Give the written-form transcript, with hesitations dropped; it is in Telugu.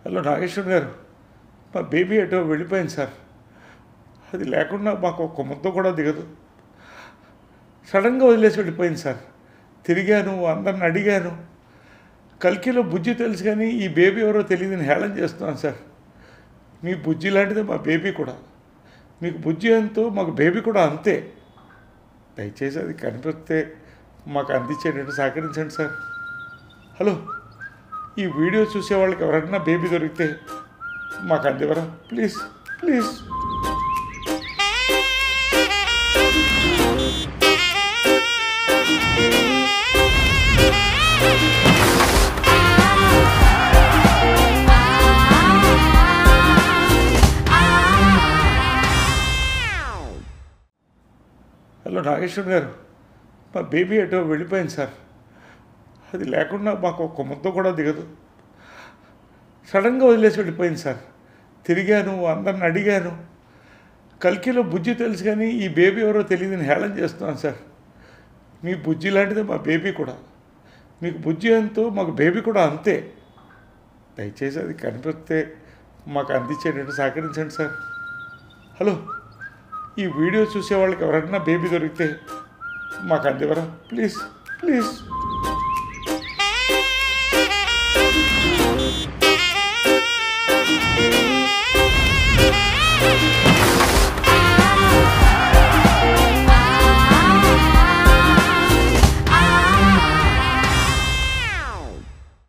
హలో నాగేశ్వర్ గారు, మా బేబీ ఎటో వెళ్ళిపోయింది సార్. అది లేకుండా మాకు ఒక్క ముద్ద కూడా దిగదు. సడన్గా వదిలేసి వెళ్ళిపోయింది సార్. తిరిగాను, అందరిని అడిగాను. కల్కిలో బుజ్జి తెలుసు కానీ ఈ బేబీ ఎవరో తెలియదని హేళన చేస్తున్నాను సార్. మీ బుజ్జి లాంటిదే మా బేబీ కూడా. మీకు బుజ్జి ఎంతో మాకు బేబీ కూడా అంతే. దయచేసి అది కనిపిస్తే మాకు అందించేటట్టు సహకరించండి సార్. హలో, ఈ వీడియో చూసే వాళ్ళకి ఎవరైనా బేబీ దొరికితే మాకు అందివరా ప్లీజ్ ప్లీజ్. హలో నాగేశ్వర్ గారు, మా బేబీ ఎటో వెళ్ళిపోయింది సార్. అది లేకుండా మాకు ఒక్క ముద్ద కూడా దిగదు. సడన్గా వదిలేసి వెళ్ళిపోయింది సార్. తిరిగాను, అందరిని అడిగాను. కల్కిలో బుజ్జి తెలుసు కానీ ఈ బేబీ ఎవరో తెలియదని హేళన చేస్తున్నాను సార్. మీ బుజ్జి లాంటిదే మా బేబీ కూడా. మీకు బుజ్జి ఎంతో మాకు బేబీ కూడా అంతే. దయచేసి అది కనిపిస్తే మాకు అందించేటట్టు సహకరించండి సార్. హలో, ఈ వీడియో చూసే వాళ్ళకి ఎవరైనా బేబీ దొరికితే మాకు అందివరా ప్లీజ్ ప్లీజ్.